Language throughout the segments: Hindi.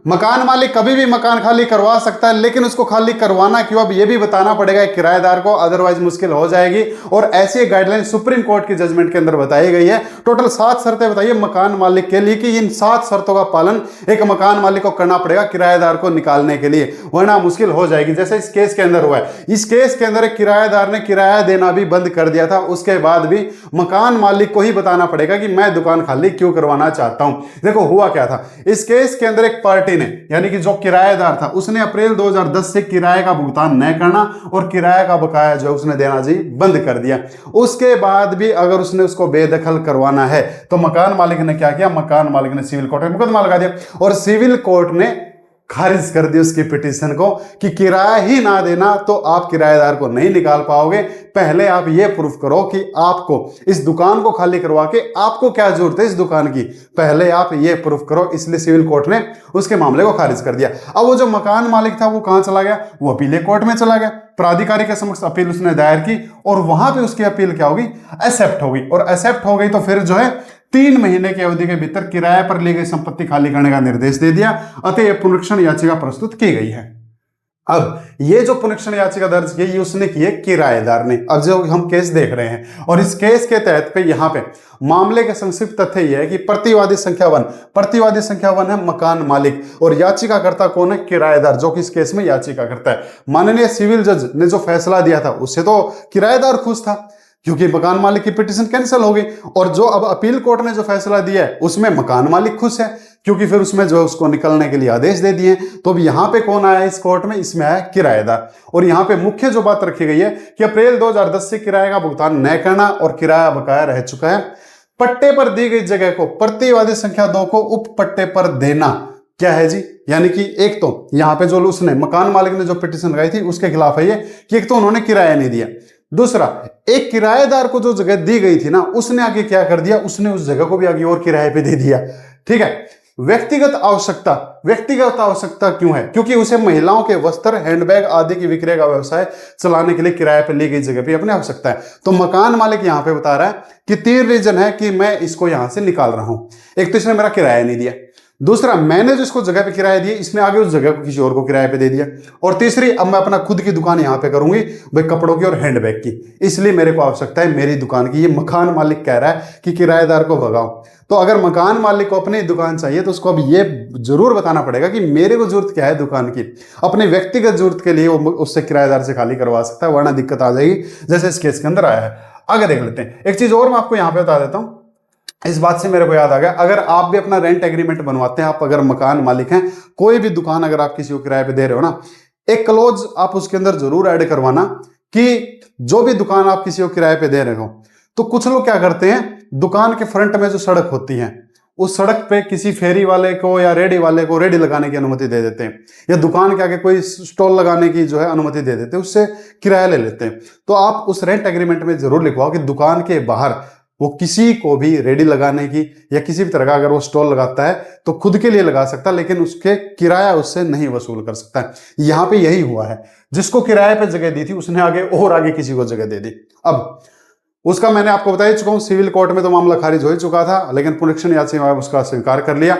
मकान मालिक कभी भी मकान खाली करवा सकता है, लेकिन उसको खाली करवाना क्यों अब ये भी बताना पड़ेगा किराएदार को, अदरवाइज मुश्किल हो जाएगी। और ऐसी गाइडलाइन सुप्रीम कोर्ट की जजमेंट के अंदर बताई गई है। टोटल 7 शर्तें बताइए मकान मालिक के लिए कि इन 7 शर्तों का पालन एक मकान मालिक को करना पड़ेगा किराएदार को निकालने के लिए, वरना मुश्किल हो जाएगी। जैसे इस केस के अंदर हुआ है, इस केस के अंदर एक किराएदार ने किराया देना भी बंद कर दिया था, उसके बाद भी मकान मालिक को ही बताना पड़ेगा कि मैं दुकान खाली क्यों करवाना चाहता हूं। देखो हुआ क्या था, इस केस के अंदर एक पार्टी ने, यानी कि जो किराएदार था, उसने अप्रैल 2010 से किराए का भुगतान न करना और किराए का बकाया जो उसने देना जी बंद कर दिया। उसके बाद भी अगर उसने उसको बेदखल करवाना है तो मकान मालिक ने क्या किया, मकान मालिक ने सिविल कोर्ट में मुकदमा लगा दिया और सिविल कोर्ट ने खारिज कर दी उसकी पिटीशन को कि किराया ही ना देना तो आप किराएदार को नहीं निकाल पाओगे, पहले आप ये प्रूफ करो कि आपको इस दुकान को खाली करवा के आपको क्या जरूरत है इस दुकान की, पहले आप ये प्रूफ करो। इसलिए सिविल कोर्ट ने उसके मामले को खारिज कर दिया। अब वो जो मकान मालिक था वो कहां चला गया, वो अपील कोर्ट में चला गया, प्राधिकारी के समक्ष अपील उसने दायर की और वहां पे उसकी अपील क्या होगी, एक्सेप्ट होगी। और एक्सेप्ट हो गई तो फिर जो है 3 महीने की अवधि के भीतर किराए पर ली गई संपत्ति खाली करने का निर्देश दे दिया, अतः यह पुनरीक्षण याचिका प्रस्तुत की गई है। अब ये जो पुनरीक्षण याचिका दर्ज की, ये उसने की है किराएदार ने। अब जो हम केस देख रहे हैं और इस केस के तहत पे यहाँ पे मामले के संक्षिप्त तथ्य यह है कि प्रतिवादी संख्या 1 है मकान मालिक और याचिकाकर्ता कौन है, किराएदार, जो कि इस केस में याचिका करता है। माननीय सिविल जज ने जो फैसला दिया था उससे तो किराएदार खुश था क्योंकि मकान मालिक की पिटीशन कैंसिल हो गई, और जो अब अपील कोर्ट ने जो फैसला दिया है उसमें मकान मालिक खुश है क्योंकि फिर उसमें जो है उसको निकलने के लिए आदेश दे दिए। तो अब यहाँ पे कौन आया इस कोर्ट में, इसमें आया किराएदार। और यहाँ पे मुख्य जो बात रखी गई है कि अप्रैल 2010 से किराए का भुगतान न करना और किराया बकाया रह चुका है, पट्टे पर दी गई जगह को प्रतिवादी संख्या 2 को उप पट्टे पर देना क्या है जी, यानी कि एक तो यहाँ पे जो उसने मकान मालिक ने जो पिटीशन लगाई थी उसके खिलाफ है ये कि एक तो उन्होंने किराया नहीं दिया, दूसरा एक किराएदार को जो जगह दी गई थी ना उसने आगे क्या कर दिया, उसने उस जगह को भी आगे और किराए पे दे दिया। ठीक है, व्यक्तिगत आवश्यकता क्यों है, क्योंकि उसे महिलाओं के वस्त्र, हैंडबैग आदि की विक्रय का व्यवसाय चलाने के लिए किराए पर ली गई जगह पे अपनी आवश्यकता है। तो मकान मालिक यहां पे बता रहा है कि 3 रीजन है कि मैं इसको यहां से निकाल रहा हूं। एक तो इसने मेरा किराया नहीं दिया, दूसरा मैंने जो इसको जगह पे किराया दिया इसने आगे उस जगह को किसी और को किराए पे दे दिया, और तीसरी अब मैं अपना खुद की दुकान यहां पे करूंगी भाई कपड़ों की और हैंडबैग की, इसलिए मेरे को आवश्यकता है मेरी दुकान की। ये मकान मालिक कह रहा है कि किराएदार को भगाओ। तो अगर मकान मालिक को अपनी दुकान चाहिए तो उसको अब ये जरूर बताना पड़ेगा कि मेरे को जरूरत क्या है दुकान की, अपने व्यक्तिगत जरूरत के लिए वो उससे किराएदार से खाली करवा सकता है, वरना दिक्कत आ जाएगी जैसे इस केस के अंदर आया है। आगे देख लेते हैं। एक चीज और मैं आपको यहां पे बता देता हूं, इस बात से मेरे को याद आ गया, अगर आप भी अपना रेंट एग्रीमेंट बनवाते हैं, आप अगर मकान मालिक हैं, कोई भी दुकान अगर आप किसी को किराए पे दे रहे हो ना, एक क्लोज आप उसके अंदर जरूर ऐड करवाना कि जो भी दुकान आप किसी को किराए पे दे रहे हो, तो कुछ लोग क्या करते हैं, दुकान के फ्रंट में जो सड़क होती है उस सड़क पे किसी फेरी वाले को या रेडी वाले को रेडी लगाने की अनुमति दे देते हैं, या दुकान के आगे कोई स्टॉल लगाने की जो है अनुमति दे देते हैं, उससे किराया ले लेते हैं। तो आप उस रेंट एग्रीमेंट में जरूर लिखवाओ कि दुकान के बाहर वो किसी को भी रेडी लगाने की या किसी भी तरह का अगर वो स्टॉल लगाता है तो खुद के लिए लगा सकता है, लेकिन उसके किराया उससे नहीं वसूल कर सकता है। यहाँ पे यही हुआ है, जिसको किराए पे जगह दी थी उसने आगे किसी को जगह दे दी। अब उसका मैंने आपको बता ही चुका हूं, सिविल कोर्ट में तो मामला खारिज हो ही चुका था, लेकिन पुनरीक्षण याचिका उसका स्वीकार कर लिया।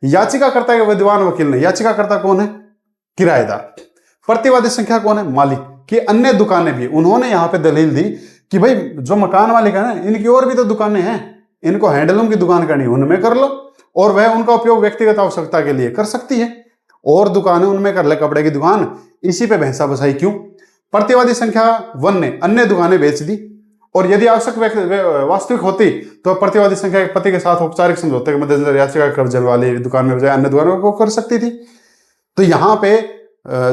याचिकाकर्ता के विद्वान वकील ने, याचिकाकर्ता कौन है, किराएदार, प्रतिवादी संख्या कौन है, मालिक की अन्य दुकानें भी, उन्होंने यहां पे दलील दी कि भाई जो मकान मालिक है ना, इनकी और भी तो दुकानें हैं, इनको हैंडलूम की दुकान करनी है उनमें कर लो, और वह उनका उपयोग व्यक्तिगत आवश्यकता के लिए कर सकती है, और दुकानें उनमें कर ले कपड़े की दुकान, इसी पे भैंसा बसाई क्यों। प्रतिवादी संख्या 1 ने अन्य दुकानें बेच दी, और यदि आवश्यक वास्तविक होती तो प्रतिवादी संख्या के पति के साथ औपचारिक समझौते के मद्देनजर याचिका कर्जे वाली दुकान में बजाय अन्य दुकानों को कर सकती थी। तो यहां पे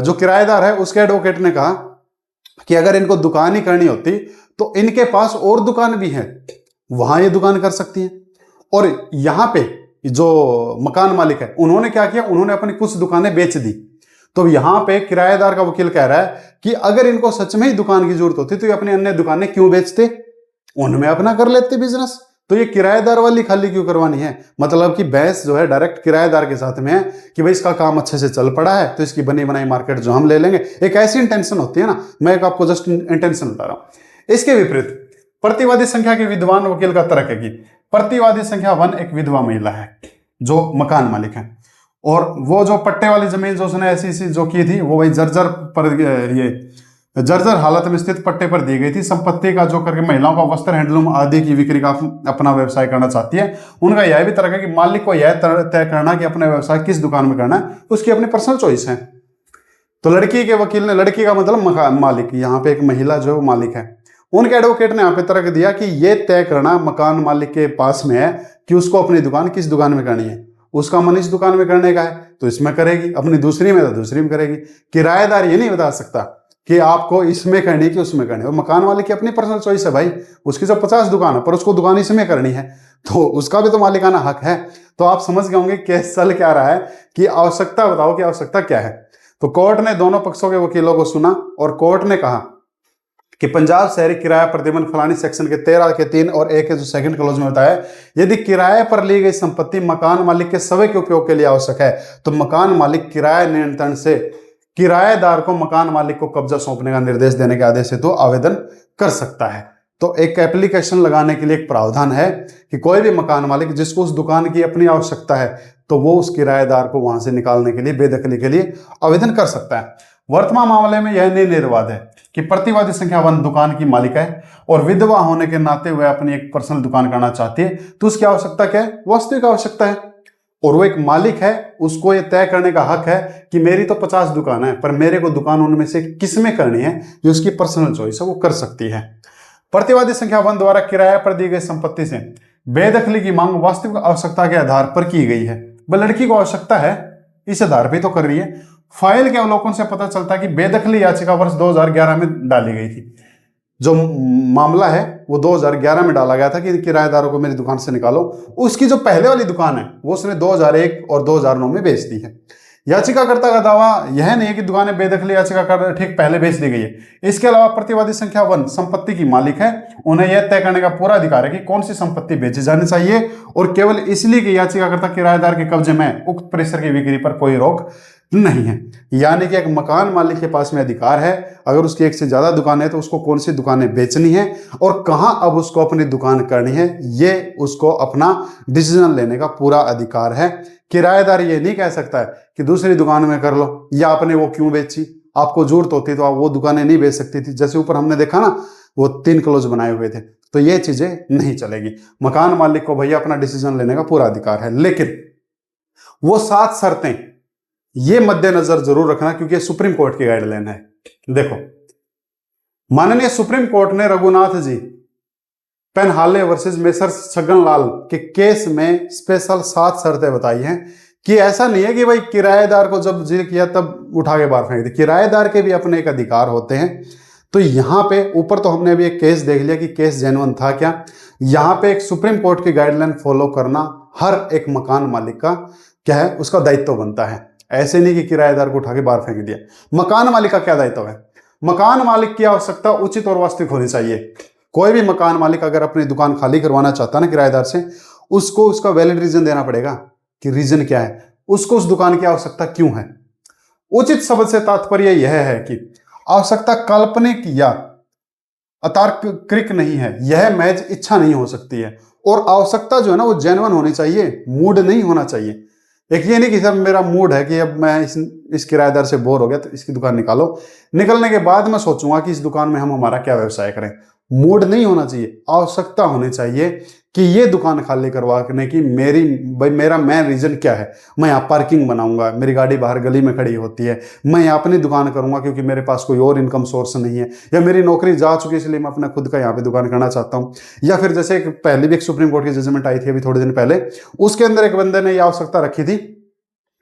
जो किराएदार है उसके एडवोकेट ने कहा कि अगर इनको दुकान ही करनी होती तो इनके पास और दुकान भी है, वहां ये दुकान कर सकती है। और यहां पे जो मकान मालिक है उन्होंने क्या किया, उन्होंने अपनी कुछ दुकानें बेच दी। तो यहां पे किराएदार का वकील कह रहा है कि अगर इनको सच में ही दुकान की जरूरत होती तो ये अपनी अन्य दुकानें क्यों बेचते, उनमें अपना कर लेते बिजनेस, तो ये किराएदार वाली खाली क्यों करवानी है। मतलब कि बहस जो है डायरेक्ट किराएदार के साथ में है कि भाई इसका काम अच्छे से चल पड़ा है तो इसकी बनी बनाई मार्केट जो हम ले लेंगे, एक ऐसी इंटेंशन होती है ना, मैं एक आपको जस्ट इंटेंशन बता रहा हूं। इसके विपरीत प्रतिवादी संख्या के विद्वान वकील का तर्क है कि प्रतिवादी संख्या 1 एक विधवा महिला है जो मकान मालिक है, और वो जो पट्टे वाली जमीन जो उसने ऐसी सी जो की थी वो वही जर्जर पर ये जर्जर हालत में स्थित पट्टे पर दी गई थी। संपत्ति का जो करके महिलाओं का वस्त्र, हैंडलूम आदि की बिक्री का अपना व्यवसाय करना चाहती है। उनका यह भी तर्क है कि मालिक को यह तय करना कि अपना व्यवसाय किस दुकान में करना है उसकी अपनी पर्सनल चॉइस है। तो लड़की के वकील ने, लड़की का मतलब मालिक, यहाँ पे एक महिला जो मालिक है, उनके एडवोकेट ने यहाँ पे तर्क दिया कि यह तय करना मकान मालिक के पास में है कि उसको अपनी दुकान किस दुकान में करनी है। उसका मन इस दुकान में करने का है तो इसमें करेगी, अपनी दूसरी में तो दूसरी में करेगी। किराएदार ये नहीं बता सकता कि आपको इसमें करनी कि उसमें करनी है। मकान वाले की अपनी पर्सनल चॉइस है भाई, उसकी जो 50 दुकान है पर उसको दुकान इसमें करनी है तो उसका भी तो मालिकाना हक है। तो आप समझ गए होंगे केस चल क्या रहा है कि आवश्यकता बताओ कि आवश्यकता क्या है। तो कोर्ट ने दोनों पक्षों के वकीलों को सुना और कोर्ट ने कहा कि पंजाब शहरी किराया प्रतिबंध फलानी सेक्शन के 13 के 3 और 1 के जो सेकंड क्लॉज में बताया, यदि किराए पर ली गई संपत्ति मकान मालिक के स्वयं के उपयोग के लिए आवश्यक है तो मकान मालिक किराया नियंत्रण से किराएदार को मकान मालिक को कब्जा सौंपने का निर्देश देने के आदेश हेतु आवेदन कर सकता है। तो एक एप्लीकेशन लगाने के लिए एक प्रावधान है कि कोई भी मकान मालिक जिसको उस दुकान की अपनी आवश्यकता है तो वो उस किराएदार को वहां से निकालने के लिए, बेदखली के लिए आवेदन कर सकता है। वर्तमान मामले में यह निर्वाद है कि प्रतिवादी संख्या 1 दुकान की मालिक है और विधवा होने के नाते वह अपनी एक पर्सनल दुकान करना चाहती है। तो उसकी आवश्यकता क्या है? वास्तविक आवश्यकता है। और वो एक मालिक है, उसको ये तय करने का हक है कि मेरी तो 50 दुकान है पर मेरे को दुकान उनमें से किस में करनी है, जो उसकी पर्सनल चॉइस है वो कर सकती है। प्रतिवादी संख्या 1 द्वारा किराए पर दी गई संपत्ति से बेदखली की मांग वास्तविक आवश्यकता के आधार पर की गई है। वह लड़की को आवश्यकता है, इस आधार पर तो कर रही है। फाइल के अवलोकन से पता चलता है कि बेदखली याचिका वर्ष 2011 में डाली गई थी। जो मामला है वो 2011 में डाला गया था कि किराएदारों को मेरी दुकान से निकालो। उसकी जो पहले वाली दुकान है वो उसने 2001 और 2009 में बेच दी है। याचिकाकर्ता का दावा यह नहीं है कि दुकानें बेदखली याचिका ठीक पहले बेच दी गई है। इसके अलावा प्रतिवादी संख्या 1 संपत्ति की मालिक है, उन्हें यह तय करने का पूरा अधिकार है कि कौन सी संपत्ति बेची जानी चाहिए और केवल इसलिए कि याचिकाकर्ता किराएदार के कब्जे में उक्त परिसर की बिक्री पर कोई रोक नहीं है। यानी कि एक मकान मालिक के पास में अधिकार है, अगर उसकी एक से ज्यादा दुकान है तो उसको कौन सी दुकानें बेचनी है और कहां अब उसको अपनी दुकान करनी है, ये उसको अपना डिसीजन लेने का पूरा अधिकार है। किराएदार ये नहीं कह सकता है कि दूसरी दुकान में कर लो या आपने वो क्यों बेची, आपको जरूरत होती तो आप वो दुकानें नहीं बेच सकती थी। जैसे ऊपर हमने देखा ना, वो 3 क्लोज बनाए हुए थे। तो ये चीजें नहीं चलेगी। मकान मालिक को भैया अपना डिसीजन लेने का पूरा अधिकार है, लेकिन वो 7 शर्तें ये मद्देनजर जरूर रखना क्योंकि सुप्रीम कोर्ट की गाइडलाइन है। देखो, माननीय सुप्रीम कोर्ट ने रघुनाथ जी पेनहाले वर्सेस मेसर छगन लाल के केस में स्पेशल 7 शर्तें बताई हैं कि ऐसा नहीं है कि भाई किराएदार को जब जी किया तब उठा के बाहर फेंक दे। किराएदार के भी अपने एक अधिकार होते हैं। तो यहां पे ऊपर तो हमने अभी एक केस देख लिया कि केस जेन्युइन था क्या। यहां पे एक सुप्रीम कोर्ट की गाइडलाइन फॉलो करना हर एक मकान मालिक का क्या है, उसका दायित्व बनता है। ऐसे नहीं कि किराएदार को उठा के बाहर फेंक दिया। मकान मालिक का क्या दायित्व है? मकान मालिक की आवश्यकता उचित और वास्तविक होनी चाहिए। कोई भी मकान मालिक अगर अपनी दुकान खाली करवाना चाहता है ना किराएदार से, उसको उसका वैलिड रीजन देना पड़ेगा कि रीजन क्या है, उसको उस दुकान की आवश्यकता क्यों है। उचित शब्द से तात्पर्य यह है कि आवश्यकता काल्पनिक या अतार्किक नहीं है, यह महज इच्छा नहीं हो सकती है। और आवश्यकता जो है ना वो जेन्युइन होनी चाहिए, मूड नहीं होना चाहिए। एक ये नहीं कि सर मेरा मूड है कि अब मैं इस किराएदार से बोर हो गया तो इसकी दुकान निकालो, निकलने के बाद मैं सोचूंगा कि इस दुकान में हम हमारा क्या व्यवसाय करें। मूड नहीं होना चाहिए, आवश्यकता होनी चाहिए कि ये दुकान खाली करवाने की मेरा मेन रीजन क्या है। मैं यहाँ पार्किंग बनाऊंगा, मेरी गाड़ी बाहर गली में खड़ी होती है, मैं यहाँ अपनी दुकान करूंगा क्योंकि मेरे पास कोई और इनकम सोर्स नहीं है, या मेरी नौकरी जा चुकी इसलिए मैं अपना खुद का यहाँ पे दुकान करना चाहता हूँ। या फिर जैसे पहले भी एक सुप्रीम कोर्ट की जजमेंट आई थी अभी थोड़े दिन पहले, उसके अंदर एक बंदे ने यह आवश्यकता रखी थी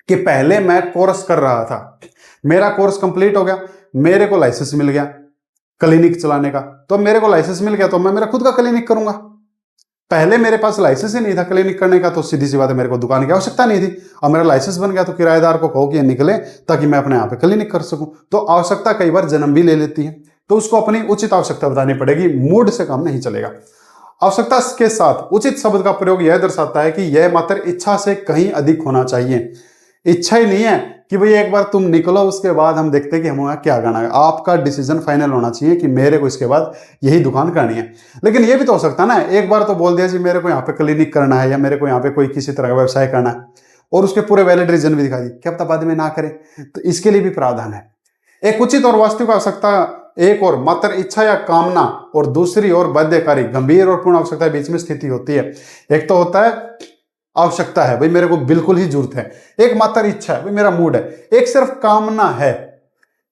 कि पहले मैं कोर्स कर रहा था, मेरा कोर्स कंप्लीट हो गया, मेरे को लाइसेंस मिल गया क्लिनिक चलाने का, तो मेरे को लाइसेंस मिल गया तो मैं मेरा खुद का क्लिनिक करूंगा। पहले मेरे पास लाइसेंस ही नहीं था क्लिनिक करने का, तो सीधी सी बात है मेरे को दुकान की आवश्यकता नहीं थी। अब मेरा लाइसेंस बन गया तो किराएदार को कहो कि ये निकले ताकि मैं अपने यहाँ पे क्लिनिक कर सकूं। तो आवश्यकता कई बार जन्म भी ले लेती है, तो उसको अपनी उचित आवश्यकता बतानी पड़ेगी, मूड से काम नहीं चलेगा। आवश्यकता के साथ उचित शब्द का प्रयोग यह दर्शाता है कि यह मात्र इच्छा से कहीं अधिक होना चाहिए। इच्छा ही नहीं है कि भाई एक बार तुम निकलो उसके बाद हम देखते हैं कि हमें क्या करना है। आपका डिसीजन फाइनल होना चाहिए कि मेरे को इसके बाद यही दुकान करनी है। लेकिन ये भी तो हो सकता है ना, एक बार तो बोल दिया जी मेरे को यहाँ पे क्लिनिक करना है या मेरे को यहाँ पे कोई किसी तरह का व्यवसाय करना है, और उसके पूरे वैलिड रीजन भी दिखा दिए, क्या पता बाद में ना करें, तो इसके लिए भी प्रावधान है। एक उचित और वास्तविक आवश्यकता, एक और मात्र इच्छा या कामना, और दूसरी और बाध्यकारी गंभीर और पूर्ण आवश्यकता के बीच में स्थिति होती है। एक तो होता है आवश्यकता है, भाई मेरे को बिल्कुल ही जरूरत है, एक मात्र इच्छा है, भाई मेरा मूड है, एक सिर्फ कामना है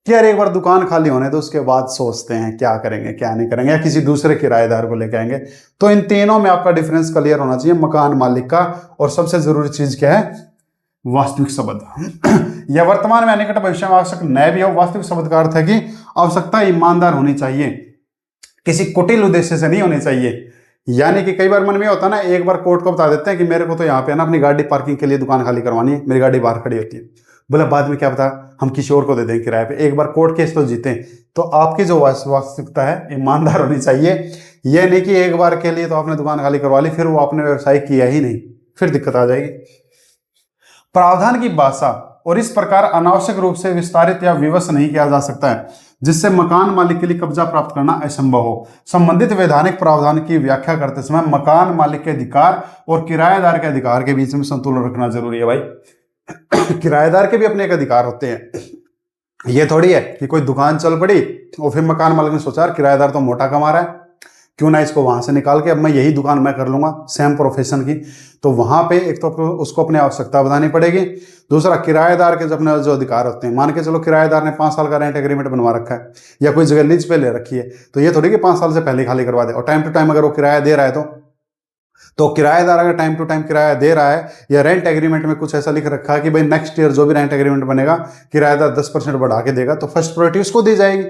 कि यार एक बार दुकान खाली होने तो उसके बाद सोचते हैं क्या करेंगे क्या नहीं करेंगे, या किसी दूसरे किराएदार को लेके आएंगे। तो इन तीनों में आपका डिफरेंस क्लियर होना चाहिए मकान मालिक का। और सबसे जरूरी चीज क्या है, वास्तविक शब्द। यह वर्तमान में निकट भविष्य में आवश्यक न भी हो। वास्तविक शब्द का अर्थ है कि आवश्यकता ईमानदार होनी चाहिए, किसी कुटिल उद्देश्य से नहीं होनी चाहिए। यानी कि कई बार मन में होता है ना, एक बार कोर्ट को बता देते हैं कि मेरे को तो यहाँ पे ना अपनी गाड़ी पार्किंग के लिए दुकान खाली करवानी है, मेरी गाड़ी बाहर खड़ी होती है, बोला बाद में क्या पता हम किसी और को दे दें किराए पे। एक बार कोर्ट केस तो जीते। तो आपकी जो वास्तविकता है ईमानदार होनी चाहिए। यह नहीं कि एक बार के लिए तो आपने दुकान खाली करवा ली, फिर वो आपने व्यवसाय किया ही नहीं, फिर दिक्कत आ जाएगी। प्रावधान की भाषा और इस प्रकार अनावश्यक रूप से विस्तारित या विवश नहीं किया जा सकता है जिससे मकान मालिक के लिए कब्जा प्राप्त करना असंभव हो। संबंधित वैधानिक प्रावधान की व्याख्या करते समय मकान मालिक के अधिकार और किराएदार के अधिकार के बीच में संतुलन रखना जरूरी है भाई। किराएदार के भी अपने एक अधिकार होते हैं। ये थोड़ी है कि कोई दुकान चल पड़ी और फिर मकान मालिक ने सोचा किराएदार तो मोटा कमा रहा है, क्यों ना इसको वहां से निकाल के अब मैं यही दुकान मैं कर लूंगा सेम प्रोफेशन की। तो वहां पे एक तो उसको अपनी आवश्यकता बतानी पड़ेगी, दूसरा किराएदार के अपने जो अधिकार होते हैं, मान के चलो किराएदार ने 5 साल का रेंट एग्रीमेंट बनवा रखा है या कोई जगह लीज पे ले रखी है, तो ये थोड़ी कि 5 साल से पहले खाली करवा दे। और टाइम टू टाइम अगर वो किराया दे रहा है तो किराएदार अगर टाइम टू टाइम किराया दे रहा है या रेंट एग्रीमेंट में कुछ ऐसा लिख रखा है कि भाई नेक्स्ट ईयर जो भी रेंट एग्रीमेंट बनेगा किराएदार 10% बढ़ा के देगा, तो फर्स्ट प्रायोरिटी उसको दी जाएगी।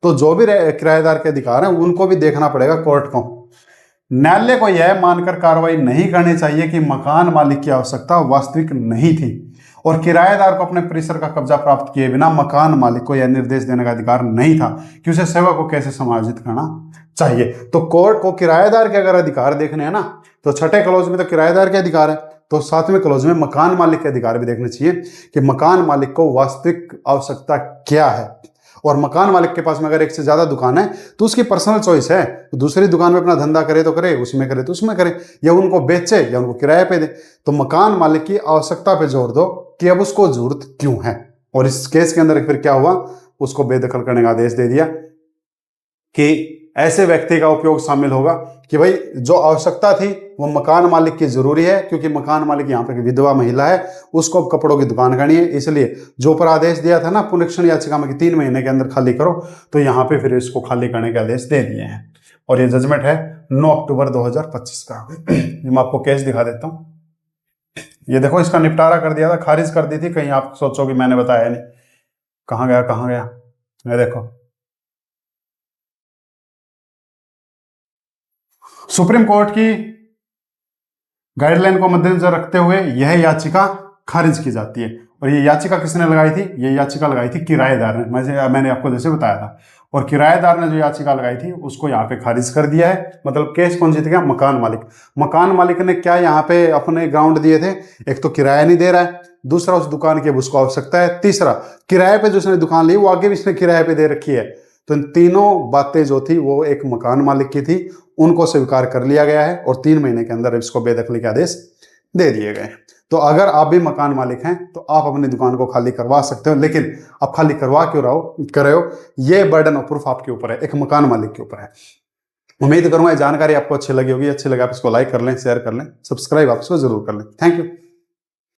तो जो भी किराएदार के अधिकार हैं उनको भी देखना पड़ेगा कोर्ट को। न्यायालय को यह मानकर कार्रवाई नहीं करनी चाहिए कि मकान मालिक की आवश्यकता वास्तविक नहीं थी और किराएदार को अपने परिसर का कब्जा प्राप्त किए बिना मकान मालिक को यह निर्देश देने का अधिकार नहीं था कि उसे सेवा को कैसे समायोजित करना चाहिए। तो कोर्ट को किराएदार के अगर अधिकार देखने हैं ना, तो छठे क्लॉज में तो किराएदार के अधिकार है, तो 7वें क्लॉज में मकान मालिक के अधिकार भी देखने चाहिए कि मकान मालिक को वास्तविक आवश्यकता क्या है। और मकान मालिक के पास में अगर एक से ज्यादा दुकान है तो उसकी पर्सनल चॉइस है, तो दूसरी दुकान में अपना धंधा करे तो करे, उसमें करे तो उसमें करे, या उनको बेचे या उनको किराए पे दे। तो मकान मालिक की आवश्यकता पे जोर दो कि अब उसको जरूरत क्यों है। और इस केस के अंदर फिर क्या हुआ, उसको बेदखल करने का आदेश दे दिया कि ऐसे व्यक्ति का उपयोग शामिल होगा कि भाई जो आवश्यकता थी वो मकान मालिक की जरूरी है, क्योंकि मकान मालिक यहाँ पे विधवा महिला है, उसको कपड़ों की दुकान करनी है, इसलिए जो पर आदेश दिया था ना पुनरीक्षण याचिका में कि 3 महीने के अंदर खाली करो, तो यहाँ पे फिर इसको खाली करने के आदेश दे दिए हैं। और ये जजमेंट है 9 अक्टूबर 2025 का। मैं आपको केस दिखा देता हूँ। ये देखो, इसका निपटारा कर दिया था, खारिज कर दी थी, कहीं आप सोचो कि मैंने बताया नहीं। कहाँ गया, ये देखो, सुप्रीम कोर्ट की गाइडलाइन को मद्देनजर रखते हुए यह याचिका खारिज की जाती है। और ये याचिका किसने लगाई थी, ये याचिका लगाई थी किराएदार ने, मैंने आपको जैसे बताया था। और किराएदार ने जो याचिका लगाई थी उसको यहाँ पे खारिज कर दिया है। मतलब केस कौन जीत गया, मकान मालिक। मकान मालिक ने क्या यहाँ पे अपने ग्राउंड दिए थे, एक तो किराया नहीं दे रहा है, दूसरा उस दुकान की उसको आवश्यकता है, तीसरा किराए पे जो उसने दुकान ली वो आगे भी इसने किराए पे दे रखी है। तो इन तीनों बातें जो थी वो एक मकान मालिक की थी, उनको स्वीकार कर लिया गया है और 3 महीने के अंदर इसको बेदखली के आदेश दे दिए गए। तो अगर आप भी मकान मालिक हैं तो आप अपनी दुकान को खाली करवा सकते हो, लेकिन आप खाली करवा क्यों रहे हो, ये बर्डन ऑफ प्रूफ आपके ऊपर है, एक मकान मालिक के ऊपर है। उम्मीद करूंगा ये जानकारी आपको अच्छी लगी होगी। अच्छी लगे आप इसको लाइक कर लें, शेयर कर लें, सब्सक्राइब आप इसको जरूर कर लें। Thank you.